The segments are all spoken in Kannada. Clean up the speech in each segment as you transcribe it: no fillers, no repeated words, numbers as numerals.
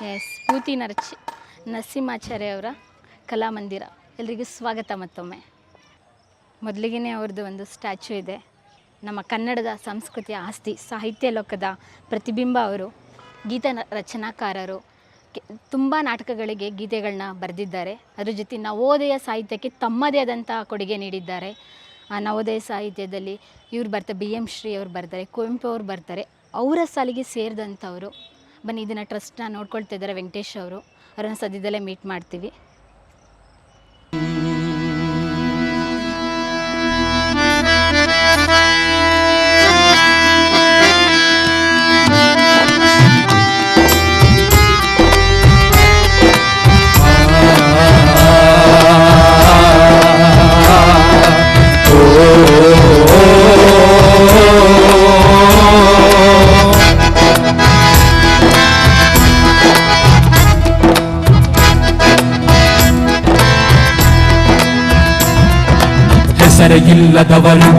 ಎಸ್ ಪೂತಿ ನರಸಿಂಹಾಚಾರ್ಯ ಅವರ ಕಲಾಮಂದಿರ ಎಲ್ರಿಗೂ ಸ್ವಾಗತ. ಮತ್ತೊಮ್ಮೆ ಮೊದಲಿಗೆ ಅವ್ರದ್ದು ಒಂದು ಸ್ಟ್ಯಾಚ್ಯೂ ಇದೆ. ನಮ್ಮ ಕನ್ನಡದ ಸಂಸ್ಕೃತಿಯ ಆಸ್ತಿ, ಸಾಹಿತ್ಯ ಲೋಕದ ಪ್ರತಿಬಿಂಬ ಅವರು. ಗೀತ ರಚನಾಕಾರರು, ತುಂಬ ನಾಟಕಗಳಿಗೆ ಗೀತೆಗಳನ್ನ ಬರೆದಿದ್ದಾರೆ. ಅದ್ರ ಜೊತೆ ನವೋದಯ ಸಾಹಿತ್ಯಕ್ಕೆ ತಮ್ಮದೇ ಆದಂಥ ಕೊಡುಗೆ ನೀಡಿದ್ದಾರೆ. ಆ ನವೋದಯ ಸಾಹಿತ್ಯದಲ್ಲಿ ಇವ್ರು ಬರ್ತಾರೆ, ಬಿ ಎಂ ಶ್ರೀ ಅವರು ಬರ್ತಾರೆ, ಕುವೆಂಪು ಅವರು ಬರ್ತಾರೆ. ಅವರ ಸಾಲಿಗೆ ಸೇರಿದಂಥವರು. ಬನ್ನಿ, ಇದನ್ನು ಟ್ರಸ್ಟ್ನ ನೋಡ್ಕೊಳ್ತಾ ಇದ್ದಾರೆ ವೆಂಕಟೇಶ್ ಅವರು. ಅವರನ್ನು ಸದ್ಯದಲ್ಲೇ ಮೀಟ್ ಮಾಡ್ತೀವಿ. ಹೆಸರಿಲ್ಲದವರು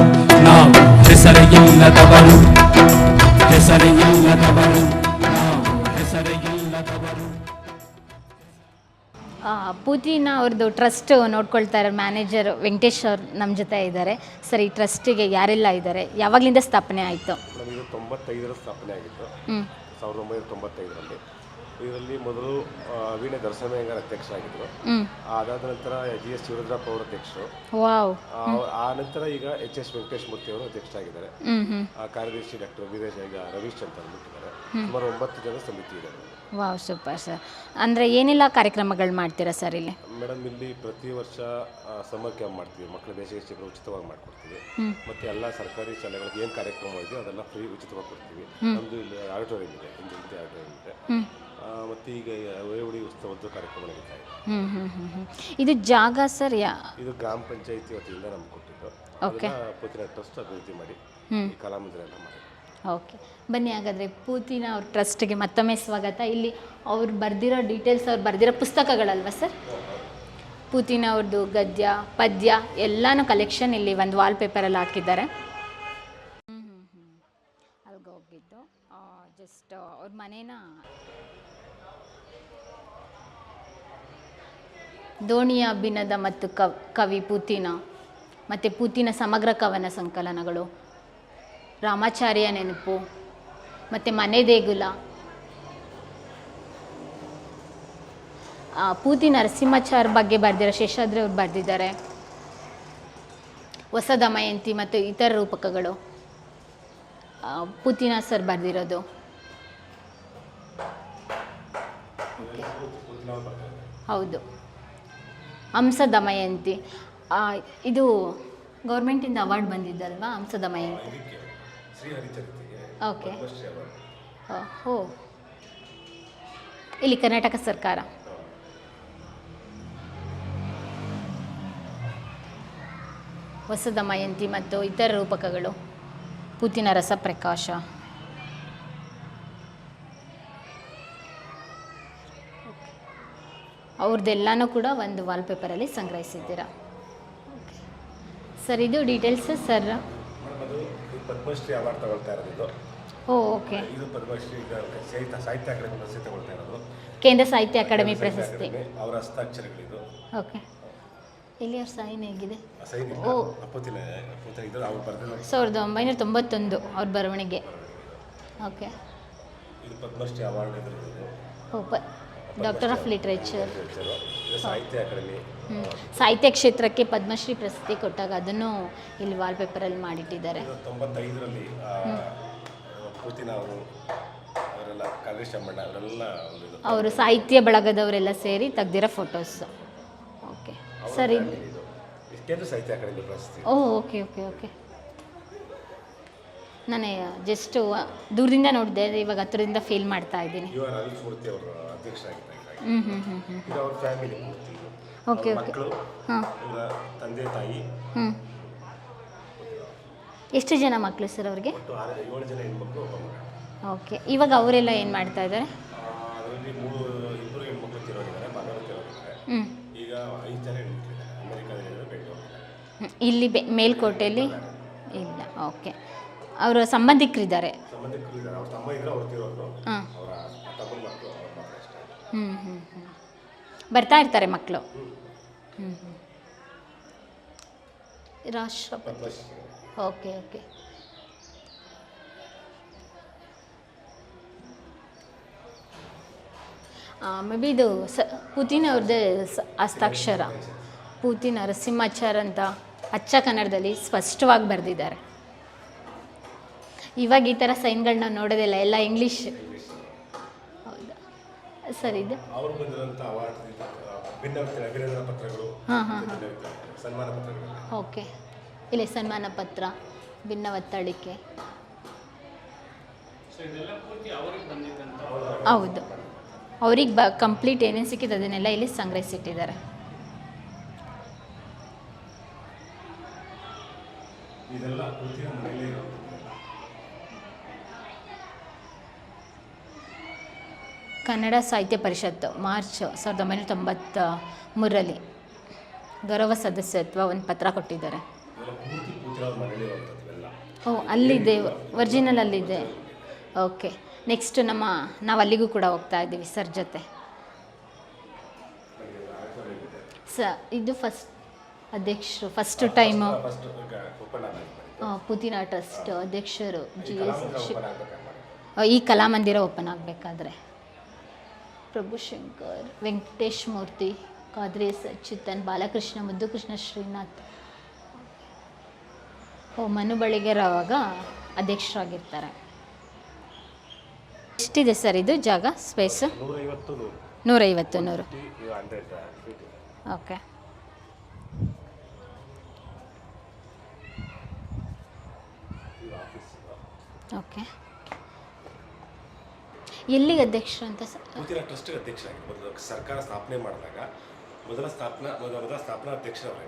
ನಾವು, ಹೆಸರಿಲ್ಲದವರು, ಹೆಸರಿಲ್ಲದವರು ನಾವು, ಹೆಸರಿಲ್ಲದವರು. ಪೂತಿನ ಅವ್ರದ್ದು ಟ್ರಸ್ಟ್ ನೋಡ್ಕೊಳ್ತಾ ಇರೋ ಮ್ಯಾನೇಜರ್ ವೆಂಕಟೇಶ್ ಅವರು ನಮ್ಮ ಜೊತೆ ಇದ್ದಾರೆ. ಸರ್, ಈ ಟ್ರಸ್ಟಿಗೆ ಯಾರೆಲ್ಲ ಇದ್ದಾರೆ, ಯಾವಾಗಲಿಂದ ಸ್ಥಾಪನೆ ಆಯಿತು? ಇದು 95ರ ಸ್ಥಾಪನೆ ಆಗಿತ್ತು, 1995ರಲ್ಲಿ. ಇದರಲ್ಲಿ ಮೊದಲು ವೀಣೆ ದರ್ಶನಯ್ಯಂಗಾರ್ ಅಧ್ಯಕ್ಷರಾಗಿದ್ದರು. ಅದಾದ ನಂತರ GS ಶಿವರುದ್ರಪ್ಪ ಅವರು ಅಧ್ಯಕ್ಷರು. ಆ ನಂತರ ಈಗ HS ವೆಂಕಟೇಶ್ ಮೂರ್ತಿ ಅವರು ಅಧ್ಯಕ್ಷರಾಗಿದ್ದಾರೆ. ಕಾರ್ಯದರ್ಶಿ ಡಾಕ್ಟರ್ ರವೀಶ್ ಅಂತ ಅಂದ್ಬಿಟ್ಟಿದ್ದಾರೆ. ಸುಮಾರು 9 ಜನ ಸಮಿತಿ ಇದೆ. Wow, super sir. ಅಂದರೆ ಏನೆಲ್ಲ ಕಾರ್ಯಕ್ರಮಗಳು ಮಾಡ್ತೀರಾ ಸರ್ ಇಲ್ಲಿ? ಮೇಡಮ್, ಇಲ್ಲಿ ಪ್ರತಿ ವರ್ಷ ಸಮ್ಮರ್ ಕ್ಯಾಂಪ್ ಮಾಡ್ತೀವಿ. ಮಕ್ಕಳ ಬೇಸಿಗೆ ಶಿಬಿರ ಉಚಿತವಾಗಿ ಮಾಡಿಕೊಡ್ತೀವಿ. ಮತ್ತು ಎಲ್ಲ ಸರ್ಕಾರಿ ಶಾಲೆಗಳಿಗೆ ಏನು ಕಾರ್ಯಕ್ರಮ ಇದೆಯೋ ಅದೆಲ್ಲ ಫ್ರೀ ಉಚಿತವಾಗಿ ಕೊಡ್ತೀವಿ. ನಮ್ಮದು ಇಲ್ಲಿ ಆಡಿಟೋರಿಯಂ ಇದೆ, ಹಿಂದೆ ಆಡಿಟೋರಿಯಂ ಇದೆ. ಮತ್ತು ಈಗ ಉಡಿ ಉತ್ಸವದ ಕಾರ್ಯಕ್ರಮ ನಡೀತಾ ಇದೆ. ಇದು ಜಾಗ ಸರ್ ಇದು ಗ್ರಾಮ ಪಂಚಾಯತಿ ವತಿಯಿಂದ ನಮ್ಗೆ ಕೊಟ್ಟಿದ್ದು. ಪೂತಿನ ಟ್ರಸ್ಟ್ ಅಭಿವೃದ್ಧಿ ಮಾಡಿ ಕಲಾಮಂದಿರ ಎಲ್ಲ ಮಾಡಿ. ಓಕೆ, ಬನ್ನಿ ಹಾಗಾದರೆ ಪೂತಿನ ಅವ್ರ ಟ್ರಸ್ಟ್ಗೆ ಮತ್ತೊಮ್ಮೆ ಸ್ವಾಗತ. ಇಲ್ಲಿ ಅವ್ರು ಬರೆದಿರೋ ಡೀಟೇಲ್ಸ್, ಅವ್ರು ಬರೆದಿರೋ ಪುಸ್ತಕಗಳಲ್ವ ಸರ್? ಪೂತಿನ ಅವ್ರದ್ದು ಗದ್ಯ ಪದ್ಯ ಎಲ್ಲನೂ ಕಲೆಕ್ಷನ್ ಇಲ್ಲಿ ಒಂದು ವಾಲ್ಪೇಪರಲ್ಲಿ ಹಾಕಿದ್ದಾರೆ. ಅಲ್ಲಿಗೆ ಹೋಗಿದ್ದು ಜಸ್ಟ್ ಅವ್ರ ಮನೇನ ದೋಣಿಯ ಬಿನದ ಮತ್ತು ಕವಿ ಪೂತಿನ, ಮತ್ತು ಪೂತಿನ ಸಮಗ್ರ ಕವನ ಸಂಕಲನಗಳು, ರಾಮಾಚಾರ್ಯ ನೆನಪು, ಮತ್ತು ಮನೆ ದೇಗುಲ, ಪೂತಿ ನರಸಿಂಹಾಚಾರ್ಯ ಬಗ್ಗೆ ಬರೆದಿರೋ ಶೇಷಾದ್ರಿ ಅವ್ರು ಬರೆದಿದ್ದಾರೆ. ಹೊಸ ದಮಯಂತಿ ಮತ್ತು ಇತರ ರೂಪಕಗಳು ಪೂತಿನ ಸರ್ ಬರೆದಿರೋದು. ಹೌದು, ಹಂಸ ದಮಯಂತಿ. ಇದು ಗೌರ್ಮೆಂಟಿಂದ ಅವಾರ್ಡ್ ಬಂದಿದ್ದಲ್ವಾ ಹಂಸ ದಮಯಂತಿ? ಓಕೆ. ಹೋ, ಇಲ್ಲಿ ಕರ್ನಾಟಕ ಸರ್ಕಾರ. ಹೊಸ ದಮಯಂತಿ ಮತ್ತು ಇತರ ರೂಪಕಗಳು, ಪೂತಿನ ರಸಪ್ರಕಾಶ. ಅವ್ರದ್ದೆಲ್ಲನೂ ಕೂಡ ಒಂದು ವಾಲ್ಪೇಪರಲ್ಲಿ ಸಂಗ್ರಹಿಸಿದ್ದೀರಾ. ಸರ್, ಇದು ಡೀಟೇಲ್ಸ್ ಸರ್. ಪದ್ಮಶ್ರೀ ಅವಾರ್ಡ್ ತಗೊಳ್ತಾ ಇರೋದು. ಓಕೆ. ಇದು ಪದ್ಮಶ್ರೀ ಸಾಹಿತ್ಯ ಅಕಾಡೆಮಿ ಪ್ರಶಸ್ತಿ ತಗೊಳ್ತಾ ಇರೋದು. ಕೇಂದ್ರ ಸಾಹಿತ್ಯ ಅಕಾಡೆಮಿ ಪ್ರಶಸ್ತಿ. ಅವರ ಹಸ್ತಾಕ್ಷರಗಳಿದು. ಓಕೆ. ಇಲ್ಲಿ ಅವ್ರ ಸೈನ್ ಹೇಗಿದೆ? 1991 ಅವ್ರ ಬರವಣಿಗೆ. ಓಕೆ. ಇದು Padmashri award. Doctor of literature. Sahitya Akademi. ಸಾಹಿತ್ಯ ಕ್ಷೇತ್ರಕ್ಕೆ ಪದ್ಮಶ್ರೀ ಪ್ರಶಸ್ತಿ ಕೊಟ್ಟಾಗ ಅದನ್ನು ಇಲ್ಲಿ ವಾಲ್ಪೇಪರಲ್ಲಿ ಮಾಡಿಟ್ಟಿದ್ದಾರೆ. 95ರಲ್ಲಿ ಪೂತಿನ ಅವರು ಅವರೆಲ್ಲ ಕಾಂಗ್ರೆಸ್ ಚಮ್ಮಣ್ಣ ಅವರೆಲ್ಲ ಅವರು ಸಾಹಿತ್ಯ ಬಳಗದವರೆಲ್ಲ ಸೇರಿ ತೆಗ್ದಿರೋ ಫೋಟೋಸ್. ಓಕೆ ಸರಿ. ಕೇಂದ್ರ ಸಾಹಿತ್ಯ ಅಕಾಡೆಮಿ ಪ್ರಶಸ್ತಿ. Okay okay okay. ನಾನು ಜಸ್ಟ್ ದೂರದಿಂದ ನೋಡಿದೆ, ಇವಾಗ ಹತ್ತಿರದಿಂದ ಫೀಲ್ ಮಾಡ್ತಾ ಇದ್ದೀನಿ. Okay okay. ಹಾಂ, ತಂದೆ ತಾಯಿ. ಎಷ್ಟು ಜನ ಮಕ್ಕಳು ಸರ್ ಅವ್ರಿಗೆ? 7 ಜನ ಹೆಣ್ಮಕ್ಳು. ಓಕೆ. ಇವಾಗ ಅವರೆಲ್ಲ ಏನು ಮಾಡ್ತಾ ಇದ್ದಾರೆ? ಅದರಲ್ಲಿ 2 ಹೆಣ್ಮಕ್ಳು ತಿರೋಗಿದ್ದಾರೆ, ಮಗಳು ತಿರೋಗಿದ್ದಾರೆ. ಈಗ 5 ಜನ ಹೆಣ್ಮಕ್ಳಿದ್ದಾರೆ. ಅಮೆರಿಕಾದಲ್ಲಿ, ಬೆಂಗಳೂರು. ಇಲ್ಲಿ ಮೇಲ್ಕೋಟೆಯಲ್ಲಿ ಇಲ್ಲ. ಓಕೆ. ಅವರ ಸಂಬಂಧಿಕರಿದ್ದಾರೆ. ಅವ್ರ ತಮ್ಮ ಇದ್ರೆ ಅವ್ರು ತಿರೋರು. ಅವರ ತಮ್ಮನ ಮಕ್ಕಳು. ಬರ್ತಾ ಇರ್ತಾರೆ ಮಕ್ಕಳು. ರಾಷ್ಟ್ರಪತಿ. Okay okay. ಮೇ ಬಿ ಇದು ಪೂತಿನ್ ಅವ್ರದ್ದೇ ಹಸ್ತಾಕ್ಷರ. ಪೂತಿನ್ ನರಸಿಂಹಾಚಾರ್ ಅಂತ ಅಚ್ಚ ಕನ್ನಡದಲ್ಲಿ ಸ್ಪಷ್ಟವಾಗಿ ಬರೆದಿದ್ದಾರೆ. ಇವಾಗ ಈ ಥರ ಸೈನ್ಗಳನ್ನ ನೋಡೋದಿಲ್ಲ, ಎಲ್ಲ ಇಂಗ್ಲೀಷ್. ಹೌದಾ ಸರ್, ಇದು ಅವರು ಬಂದಿರೋಂಥ ಅವಾರ್ಡ್ ಭಿನ್ನ ಅಭಿನಂದನಾ ಪತ್ರಗಳು, ಸನ್ಮಾನ ಪತ್ರಗಳು. ಓಕೆ, ಇಲ್ಲಿ ಸನ್ಮಾನ ಪತ್ರ, ಭಿನ್ನ ಒತ್ತಳಿಕೆ. ಹೌದು, ಅವ್ರಿಗೆ ಕಂಪ್ಲೀಟ್ ಏನೇನು ಸಿಕ್ಕಿದೆ ಅದನ್ನೆಲ್ಲ ಇಲ್ಲಿ ಸಂಗ್ರಹಿಸಿಟ್ಟಿದ್ದಾರೆ. ಇದೆಲ್ಲ ಪೂತಿನ ಮನೆಯಲ್ಲೇ ಇರೋದು. ಕನ್ನಡ ಸಾಹಿತ್ಯ ಪರಿಷತ್ತು ಮಾರ್ಚ್ 1993ರಲ್ಲಿ ಗೌರವ ಸದಸ್ಯತ್ವ ಒಂದು ಪತ್ರ ಕೊಟ್ಟಿದ್ದಾರೆ. ಪೂರ್ತಿ ಪೂತಿನ ಅವ್ರ ಮನೆಯಲ್ಲೇ ಇರೋದು ಎಲ್ಲ. ಓ, ಅಲ್ಲಿದೆ, ಒರಿಜಿನಲ್ ಅಲ್ಲಿದೆ. ಓಕೆ, ನೆಕ್ಸ್ಟ್ ನಾವು ಅಲ್ಲಿಗೂ ಕೂಡ ಹೋಗ್ತಾ ಇದ್ದೀವಿ ಸರ್ ಜೊತೆ. ಇದು ಫಸ್ಟ್ ಅಧ್ಯಕ್ಷರು, ಫಸ್ಟ್ ಟೈಮು ಪೂತಿನ ಟ್ರಸ್ಟ್ ಅಧ್ಯಕ್ಷರು ಈ ಕಲಾಮಂದಿರ ಓಪನ್ ಆಗಬೇಕಾದ್ರೆ. ಪ್ರಭುಶಂಕರ್, ವೆಂಕಟೇಶ್ ಮೂರ್ತಿ, ಕಾದ್ರೆ ಸಚ್ಚಿತ್ತನ್, ಬಾಲಕೃಷ್ಣ, ಮುದ್ದುಕೃಷ್ಣ, ಶ್ರೀನಾಥ್. ಮನು ಬಳಿಗೇರ್ ಅವಾಗ ಅಧ್ಯಕ್ಷರಾಗಿರ್ತಾರೆ. ಎಷ್ಟಿದೆ ಸರ್ ಇದು ಜಾಗ, ಸ್ಪೇಸ್? 150. ಓಕೆ. ಓಕೆ, ಎಲ್ಲಿಗೆ ಅಧ್ಯಕ್ಷರು ಅಂತ ಸರ್? ಪೂತಿನ ಟ್ರಸ್ಟ್ ಅಧ್ಯಕ್ಷರಾಗಿ ಮೊದಲು ಸರ್ಕಾರ ಸ್ಥಾಪನೆ ಮಾಡಿದಾಗ ಮೊದಲ ಸ್ಥಾಪನಾ ಅಧ್ಯಕ್ಷರವರೇ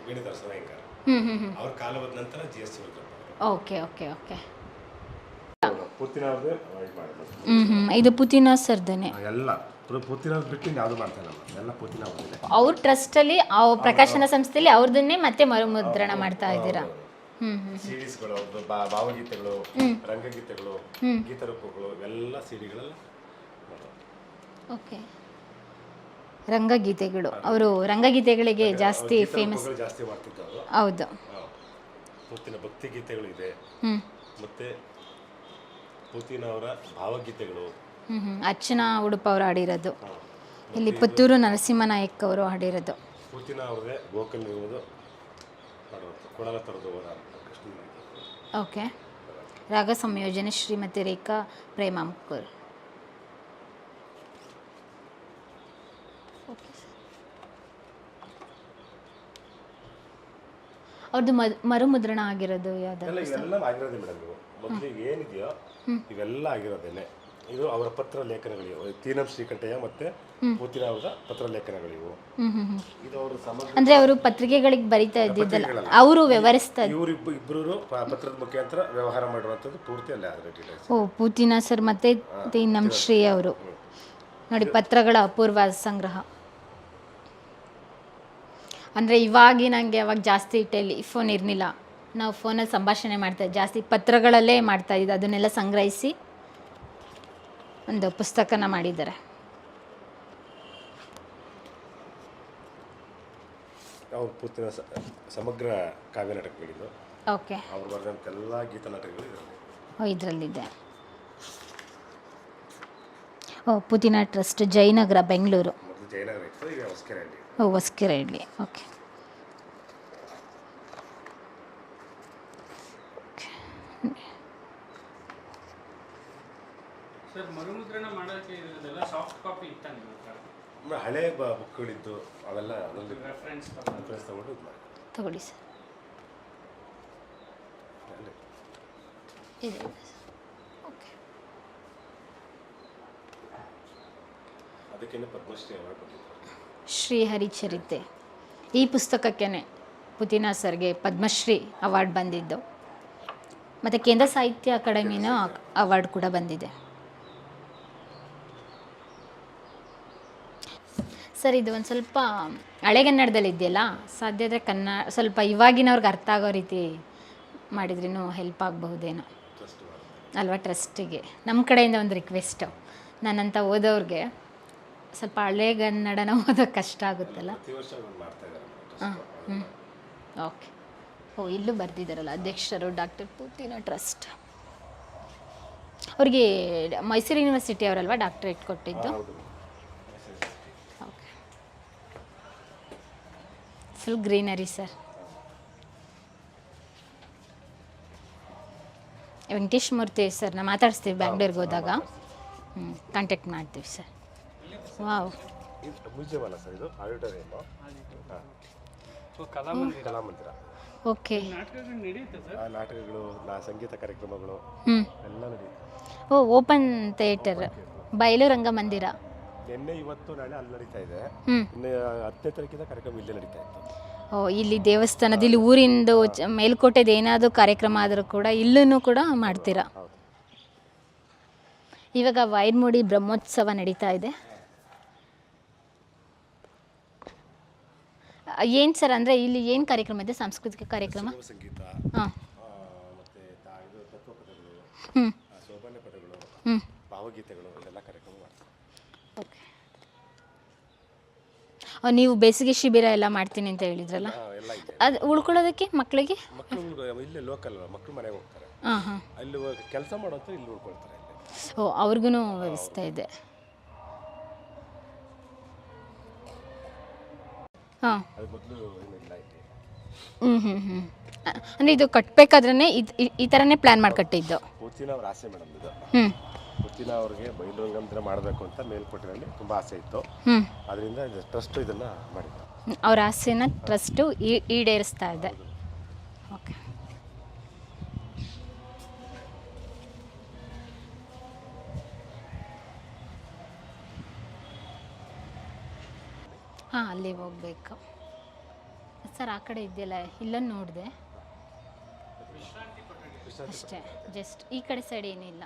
ವೀಣೆ ದರ್ಶನಯ್ಯಂಗಾರ್. ಅವ್ರ ಕಾಲ ಹೋದ ನಂತರ GS ಓಕೆ ಓಕೆ ಓಕೆ. ಪೂತಿನ ಅವ್ರದ್ದೇ ಮಾಡಿದ್ರು. ಇದು ಪೂತಿನ ಸರ್ದನೆ ಎಲ್ಲ ಪೂತಿನ ಬಿಟ್ಟು ಯಾವುದು ಮಾಡ್ತಾ ಇಲ್ಲ, ಎಲ್ಲ ಪೂತಿನ ಅವ್ರದ್ದೇ. ಅವ್ರ ಟ್ರಸ್ಟಲ್ಲಿ ಪ್ರಕಾಶನ ಸಂಸ್ಥೆಯಲ್ಲಿ ಅವ್ರದನ್ನೇ ಮತ್ತೆ ಮರುಮುದ್ರಣ ಮಾಡ್ತಾ ಇದ್ದೀರಾ? ಸಿಡಿಸ್ಗಳು, ಭಾವಗೀತೆಗಳು, ರಂಗಗೀತೆಗಳು, ಗೀತರೂಪಗಳು, ಇವೆಲ್ಲ ಸಿಡಿಗಳೆಲ್ಲ. ಓಕೆ, ರಂಗಗೀತೆಗಳು. ಅವರು ರಂಗಗೀತೆಗಳಿಗೆ ಜಾಸ್ತಿ ಫೇಮಸ್. ಜಾಸ್ತಿ ಮಾಡ್ತಿದ್ದವರು. ಹೌದು. ಪೂತಿನ ಭಕ್ತಿ ಗೀತೆಗಳು ಇದೆ, ಮತ್ತೆ ಪೂತಿನ ಅವರ ಭಾವಗೀತೆಗಳು. ಅರ್ಚನಾ ಉಡುಪ ಅವರು ಹಾಡಿರೋದು. ಇಲ್ಲಿ ಪುತ್ತೂರು ನರಸಿಂಹನಾಯಕ್ ಅವರು ಹಾಡಿರೋದು. ಪೂತಿನ ಅವ್ರದೇ ಗೋಕಲ್ ಇರುವುದು ಕೊಡಲ ತರದು. ಓಕೆ. ರಾಗ ಸಂಯೋಜನೆ ಶ್ರೀಮತಿ ರೇಖಾ ಪ್ರೇಮಾಂಕರ್. Okay sir. ಅವ್ರದ್ದು ಮರುಮುದ್ರಣ ಆಗಿರೋದು ಯಾವ್ದು? ಇವೆಲ್ಲ ಆಗಿರೋದೇ ಮೇಡಮ್. ಮೊದಲಿಗೆ ಏನಿದೆಯೋ ಇವೆಲ್ಲ ಆಗಿರೋದೇನೆ. ಇದು ಅವರ ಪತ್ರ ಲೇಖನಗಳಿವು, ತೀನಂ ಶ್ರೀಕಂಠಯ್ಯ ಮತ್ತೆ ಪೂತಿನ ಅವರ ಪತ್ರ ಲೇಖನಗಳಿವು. ಇದು ಅವರು ಅಂದ್ರೆ ಅವರು ಪತ್ರಿಕೆಗಳಿಗೆ ಬರೀತಾ ಇದ್ದಿದ್ದಲ್ಲ, ಅವರು ವ್ಯವಹರಿಸ್ತಾ ಇವರು ಇಬ್ಬರು ಪತ್ರದ ಮುಖಾಂತರ ವ್ಯವಹಾರ ಮಾಡಿರುವಂಥದ್ದು ಪೂರ್ತಿ ಅಲ್ಲೇ ಆದರೆ ಡೀಟೇಲ್ಸ್. ಓ, ಪೂತಿನ ಸರ್ ಮತ್ತೆ ತೀನಂ ಶ್ರೀ ಅವರು. ನೋಡಿ, ಪತ್ರಗಳ ಅಪೂರ್ವ ಸಂಗ್ರಹ. ಅಂದರೆ ಇವಾಗಿನಂಗೆ ಅವಾಗ ಜಾಸ್ತಿ ಟೆಲಿಫೋನ್ ಇರಲಿಲ್ಲ, ನಾವು ಫೋನಲ್ಲಿ ಸಂಭಾಷಣೆ ಮಾಡ್ತಾಯಿದ್ದೆ, ಜಾಸ್ತಿ ಪತ್ರಗಳಲ್ಲೇ ಮಾಡ್ತಾಯಿದ್ದು. ಅದನ್ನೆಲ್ಲ ಸಂಗ್ರಹಿಸಿ ಒಂದು ಪುಸ್ತಕನ ಮಾಡಿದ್ದಾರೆ. ಅವ್ರು ಪೂತಿನ ಸಮಗ್ರ ಕಾವ್ಯ ನಾಟಕಗಳಿದ್ದು. ಓಕೆ. ಅವ್ರು ಬರೆದಂಥ ಎಲ್ಲ ಗೀತ ನಾಟಕಗಳು ಇದರಲ್ಲಿ. ಇದರಲ್ಲಿದೆ. ಓ, ಪೂತಿನ ಟ್ರಸ್ಟ್, ಜಯನಗರ, ಬೆಂಗಳೂರು. ಮೊದಲು ಜಯನಗರ ಇತ್ತು, ಈಗ ಹೊಸಕೆರೆಹಳ್ಳಿ. ಓ, ಹೊಸಕೆರೆಹಳ್ಳಿ. ಓಕೆ. ಸರ್, ಮರುಮುದ್ರಣ ಮಾಡೋಕ್ಕೆ ಇದೆಲ್ಲ ಸಾಫ್ಟ್ ಕಾಪಿ ಇತ್ತ ನಿಮ್ಮ ಹತ್ರ? ಹಳೆ ಬುಕ್ಗಳಿದ್ದು ಅವೆಲ್ಲ ಅದರಲ್ಲಿ ರೆಫರೆನ್ಸ್ ತಗೊಂಡು ಇದು ಮಾಡಿ ತಗೊಳ್ಳಿ ಸರ್. ಇದೆ. ಓಕೆ. ಅದಕ್ಕೇನೆ ಪದ್ಮಶ್ರೀ ಅವಾರ್ಡ್ ಕೊಟ್ಟಿದ್ದಾರೆ. ಶ್ರೀಹರಿಚರಿತೆ ಈ ಪುಸ್ತಕಕ್ಕೇ ಪೂತಿನ ಸರ್ಗೆ ಪದ್ಮಶ್ರೀ ಅವಾರ್ಡ್ ಬಂದಿದ್ದು, ಮತ್ತು ಕೇಂದ್ರ ಸಾಹಿತ್ಯ ಅಕಾಡೆಮಿನೂ ಅವಾರ್ಡ್ ಕೂಡ ಬಂದಿದೆ. ಸರ್, ಇದು ಒಂದು ಸ್ವಲ್ಪ ಹಳೆಗನ್ನಡದಲ್ಲಿ ಇದೆಯಲ್ಲ, ಸಾಧ್ಯ ಆದರೆ ಸ್ವಲ್ಪ ಇವಾಗಿನವ್ರಿಗೆ ಅರ್ಥ ಆಗೋ ರೀತಿ ಮಾಡಿದ್ರೂ ಹೆಲ್ಪ್ ಆಗಬಹುದೇನೋ ಅಲ್ವಾ ಟ್ರಸ್ಟಿಗೆ. ನಮ್ಮ ಕಡೆಯಿಂದ ಒಂದು ರಿಕ್ವೆಸ್ಟು, ನನ್ನಂಥ ಓದೋರಿಗೆ ಸ್ವಲ್ಪ ಹಳೆಗನ್ನಡನ ಓದೋಕ್ಕೆ ಕಷ್ಟ ಆಗುತ್ತಲ್ಲ. ಪ್ರತಿ ವರ್ಷ ಒಂದು ಮಾಡ್ತಾ ಇದ್ದಾರೆ ಹಾಂ ಓಕೆ. ಇಲ್ಲೂ ಬರೆದಿದ್ದಾರಲ್ಲ, ಅಧ್ಯಕ್ಷರು ಡಾಕ್ಟರ್ ಪೂತಿನ ಟ್ರಸ್ಟ್. ಅವ್ರಿಗೆ ಮೈಸೂರು ಯೂನಿವರ್ಸಿಟಿ ಅವರಲ್ವಾ ಡಾಕ್ಟ್ರೇಟ್ ಕೊಟ್ಟಿದ್ದು? Okay. Full greenery sir. Venkatesh Murthy ಸರ್ನ ಮಾತಾಡಿಸ್ತೀವಿ ಬ್ಯಾಂಗ್ಳೂರ್ಗೆ ಹೋದಾಗ. ಕಾಂಟ್ಯಾಕ್ಟ್ ಮಾಡ್ತೀವಿ ಸರ್. ವಾವ್. ಮ್ಯೂಸಿಯಂ ಅಲ್ಲ ಸರ್, ಇದು ಆಡಿಟೋರಿಯಮ್. ಕಲಾಮಂದಿರ. ಓಕೆ. ನಾಟಕಗಳು ನಡೆಯುತ್ತೆ ಸರ್. ನಾಟಕಗಳು, ಸಂಗೀತ ಕಾರ್ಯಕ್ರಮಗಳು ಎಲ್ಲ ನಡೆಯುತ್ತೆ. ಓಪನ್ ಥಿಯೇಟರ್, ಬಯಲು ರಂಗಮಂದಿರ. ನಿನ್ನೆ ಇವತ್ತು ನಾಳೆ ಅಲ್ಲಿ ನಡೀತಾ ಇದೆ. ಇನ್ನು 10ನೇ ತಾರೀಕಿಂದ ಕಾರ್ಯಕ್ರಮ ಇಲ್ಲೇ ನಡೀತಾ ಇತ್ತು. ಇಲ್ಲಿ ದೇವಸ್ಥಾನದ, ಇಲ್ಲಿ ಊರಿಂದು ಮೇಲ್ಕೋಟೆದು ಏನಾದರೂ ಕಾರ್ಯಕ್ರಮ ಆದರೂ ಕೂಡ ಇಲ್ಲೂ ಕೂಡ ಮಾಡ್ತೀರಾ? ಇವಾಗ ವೈರ್ಮುಡಿ ಬ್ರಹ್ಮೋತ್ಸವ ನಡೀತಾ ಇದೆ. ಏನು ಸರ್, ಅಂದರೆ ಇಲ್ಲಿ ಏನು ಕಾರ್ಯಕ್ರಮ ಇದೆ? ಸಾಂಸ್ಕೃತಿಕ ಕಾರ್ಯಕ್ರಮ? ಸಂಗೀತ, ಹಾಂ, ಮತ್ತೆ ಇದು ತತ್ವಪದಗಳು, ಸೋಬಾನೆ ಪದಗಳು, ಭಾವಗೀತೆಗಳು, ಇದೆಲ್ಲ ಕಾರ್ಯಕ್ರಮ ಮಾಡ್ತಾರೆ. ಓಕೆ. ನೀವು ಬೇಸಿಗೆ ಶಿಬಿರ ಎಲ್ಲ ಮಾಡ್ತೀನಿ ಅಂತ ಹೇಳಿದ್ರಲ್ಲ, ಎಲ್ಲ ಇದೆ. ಅದು ಉಳ್ಕೊಳ್ಳೋದಕ್ಕೆ ಮಕ್ಕಳಿಗೆ? ಮಕ್ಕಳು ಇಲ್ಲೇ ಲೋಕಲ್ ಮಕ್ಕಳು ಮನೆಗೆ ಹೋಗ್ತಾರೆ. ಅಲ್ಲಿ ಕೆಲಸ ಮಾಡೋಂಥ ಇಲ್ಲಿ ಉಳ್ಕೊಳ್ತಾರೆ. ಅವ್ರಿಗೂ ವ್ಯವಸ್ಥೆ ಇದೆ. ಹಾಂ. ಅದು ಮೊದಲು ಇಲ್ಲ ಇಲ್ಲಿ. ಅಂದರೆ ಇದು ಕಟ್ಟಬೇಕಾದ್ರೆ ಈ ಥರನೇ ಪ್ಲ್ಯಾನ್ ಮಾಡಿ ಕಟ್ಟಿದ್ದು? ಪೂತಿನ ಅವ್ರ ಆಸೆ ಮೇಡಮ್ ಇದು. ಪೂತಿನ ಅವ್ರಿಗೆ ಬಯಲು ರಂಗಮಂದಿರ ಮಾಡಬೇಕು ಅಂತ ಮೇಲ್ಕೋಟೆಯಲ್ಲಿ ತುಂಬ ಆಸೆ ಇತ್ತು. ಅದರಿಂದ ಟ್ರಸ್ಟ್ ಇದನ್ನು ಮಾಡಿದ್ದು. ಅವ್ರ ಆಸೆನ ಟ್ರಸ್ಟು ಈಡೇರಿಸ್ತಾ ಇದೆ. ಓಕೆ. ಹಾಂ, ಅಲ್ಲಿ ಹೋಗ್ಬೇಕು ಸರ್. ಆ ಕಡೆ ಇದೆಯಲ್ಲ, ಇಲ್ಲೊಂದು ನೋಡಿದೆ ಅಷ್ಟೇ. ಜಸ್ಟ್ ಈ ಕಡೆ ಸೈಡ್ ಏನಿಲ್ಲ.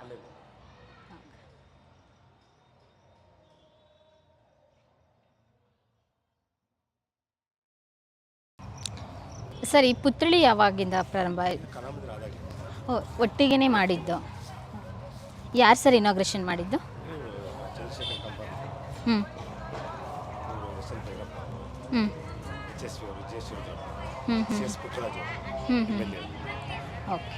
ಸರ್, ಈ ಪುತ್ಥಳಿ ಯಾವಾಗಿಂದ ಪ್ರಾರಂಭ ಆಯಿತು? ಒಟ್ಟಿಗೆ ಮಾಡಿದ್ದು. ಯಾರು ಸರ್ ಇನಾಗ್ರೇಷನ್ ಮಾಡಿದ್ದು? ಓಕೆ.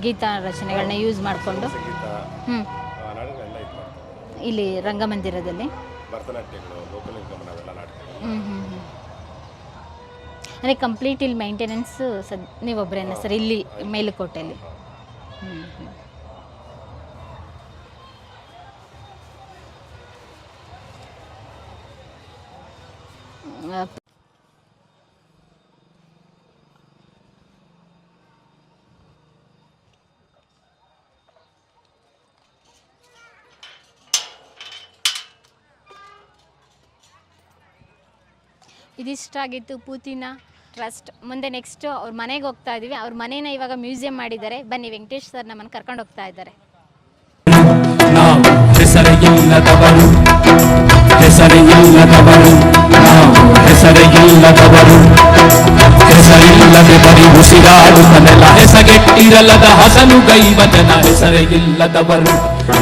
ಗೀತ ರಚನೆಗಳನ್ನ ಯೂಸ್ ಮಾಡಿಕೊಂಡು ಇಲ್ಲಿ ರಂಗಮಂದಿರದಲ್ಲಿ ಭರತನಾಟ್ಯಗಳು, ಲೋಕಲಿಂಗಮನ ಅವೆಲ್ಲ ನಾಟಕಗಳು. ಅಂದರೆ ಕಂಪ್ಲೀಟ್ ಇಲ್ಲಿ ಮೇಂಟೆನೆನ್ಸ್ ನೀವೊಬ್ಬರೇನ ಸರ್ ಇಲ್ಲಿ ಮೇಲುಕೋಟೆಯಲ್ಲಿ? ಇದಿಷ್ಟಾಗಿತ್ತು ಪೂತಿನ ಟ್ರಸ್ಟ್. ಮುಂದೆ ನೆಕ್ಸ್ಟ್ ಅವ್ರ ಮನೆಗೆ ಹೋಗ್ತಾ ಇದ್ದೀವಿ. ಅವ್ರ ಮನೇನ ಇವಾಗ ಮ್ಯೂಸಿಯಂ ಮಾಡಿದ್ದಾರೆ. ಬನ್ನಿ, ವೆಂಕಟೇಶ್ ಸರ್ ನಮ್ಮನ್ನು ಕರ್ಕೊಂಡು ಹೋಗ್ತಾ ಇದ್ದಾರೆ. ನಾವು ಹೆಸರಿಲ್ಲದವರು, ಹೆಸರಿಲ್ಲದವರು, ನಾವು ಹೆಸರಿಲ್ಲದವರು, ಹೆಸರಿಲ್ಲದೆ ಬರಿ ಉಸಿರಾಡುತ್ತನೆಲ್ಲ ಹೆಸಗೆಟ್ಟಿರಲದ ಹಸನು ಗೈವತನ ಹೆಸರಿಲ್ಲದವರು.